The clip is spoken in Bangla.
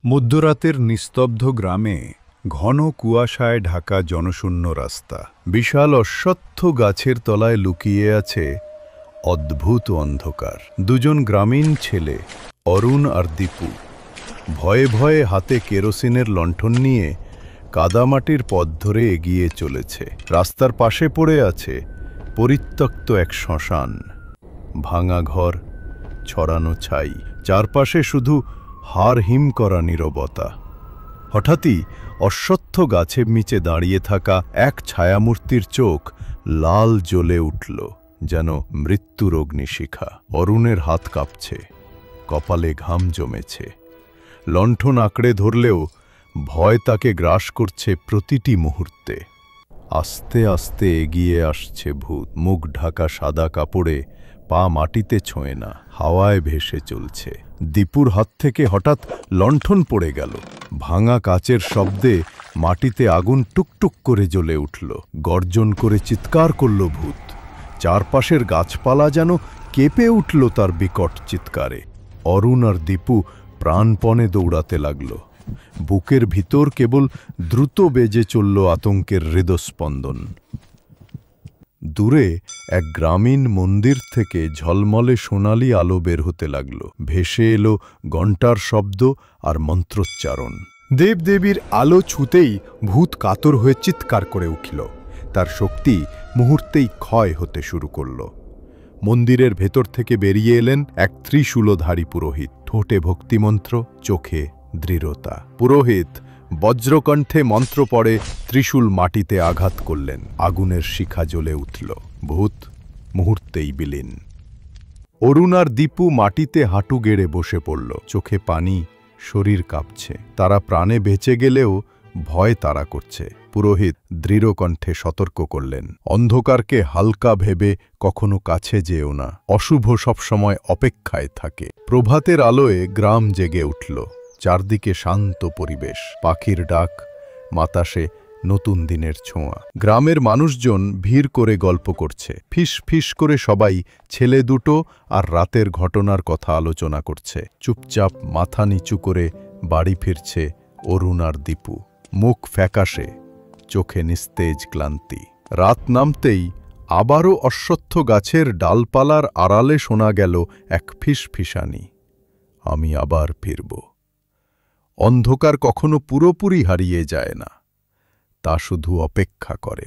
মধ্যরাতের নিস্তব্ধ গ্রামে ঘন কুয়াশায় ঢাকা জনশূন্য রাস্তা। বিশাল অশ্বত্থ গাছের তলায় লুকিয়ে আছে অদ্ভুত অন্ধকার। দুজন গ্রামীণ ছেলে, অরুণ আর দীপু, ভয়ে ভয়ে হাতে কেরোসিনের লণ্ঠন নিয়ে কাদামাটির পথ ধরে এগিয়ে চলেছে। রাস্তার পাশে পড়ে আছে পরিত্যক্ত এক শ্মশান, ভাঙা ঘর, ছড়ানো ছাই, চারপাশে শুধু হাড় হিম করা নীরবতা। হঠাৎই অশ্বত্থ গাছের নিচে দাঁড়িয়ে থাকা এক ছায়ামূর্তির চোখ লাল জ্বলে উঠল, যেন মৃত্যুর অগ্নিশিখা। অরুণের হাত কাঁপছে, কপালে ঘাম জমেছে। লণ্ঠন আঁকড়ে ধরলেও ভয় তাকে গ্রাস করছে প্রতিটি মুহূর্তে। আস্তে আস্তে এগিয়ে আসছে ভূত, মুখ ঢাকা সাদা কাপড়ে, পা মাটিতে ছোঁয় না, হাওয়ায় ভেসে চলছে। দীপুর হাত থেকে হঠাৎ লণ্ঠন পড়ে গেল। ভাঙা কাচের শব্দে মাটিতে আগুন টুকটুক করে জ্বলে উঠল। গর্জন করে চিৎকার করল ভূত। চারপাশের গাছপালা যেন কেঁপে উঠল তার বিকট চিৎকারে। অরুণ আর দীপু প্রাণপণে দৌড়াতে লাগল। বুকের ভিতর কেবল দ্রুত বেজে চলল আতঙ্কের হৃদস্পন্দন। দূরে এক গ্রামীণ মন্দির থেকে ঝলমলে সোনালি আলো বের হতে লাগল। ভেসে এলো ঘণ্টার শব্দ আর মন্ত্রোচ্চারণ। দেবদেবীর আলো ছুতেই ভূত কাতর হয়ে চিৎকার করে উঠল। তার শক্তি মুহূর্তেই ক্ষয় হতে শুরু করল। মন্দিরের ভেতর থেকে বেরিয়ে এলেন এক ত্রিশূলধারী পুরোহিত, ঠোঁটে ভক্তিমন্ত্র, চোখে দৃঢ়তা। পুরোহিত বজ্রকণ্ঠে মন্ত্র পড়ে ত্রিশূল মাটিতে আঘাত করলেন। আগুনের শিখা জ্বলে উঠল। ভূত মুহূর্তেই বিলীন। অরুণ আর দীপু মাটিতে হাঁটু গেড়ে বসে পড়ল, চোখে পানি, শরীর কাঁপছে। তারা প্রাণে বেঁচে গেলেও ভয় তাড়া করছে। পুরোহিত দৃঢ় কণ্ঠে সতর্ক করলেন, অন্ধকারকে হালকা ভেবে কখনো কাছে যেও না। অশুভ সবসময় অপেক্ষায় থাকে। প্রভাতের আলোয় গ্রাম জেগে উঠল। চারদিকে শান্ত পরিবেশ, পাখির ডাক, বাতাসে নতুন দিনের ছোঁয়া। গ্রামের মানুষজন ভিড় করে গল্প করছে। ফিস ফিস করে সবাই ছেলে দুটো আর রাতের ঘটনার কথা আলোচনা করছে। চুপচাপ মাথা নিচু করে বাড়ি ফিরছে অরুণ আর দীপু, মুখ ফ্যাকাশে, চোখে নিস্তেজ ক্লান্তি। রাত নামতেই আবারও অশ্বত্থ গাছের ডালপালার আড়ালে শোনা গেল এক ফিসফিসানি, আমি আবার ফিরব। অন্ধকার কখনো পুরোপুরি হারিয়ে যায় না, তা শুধু অপেক্ষা করে।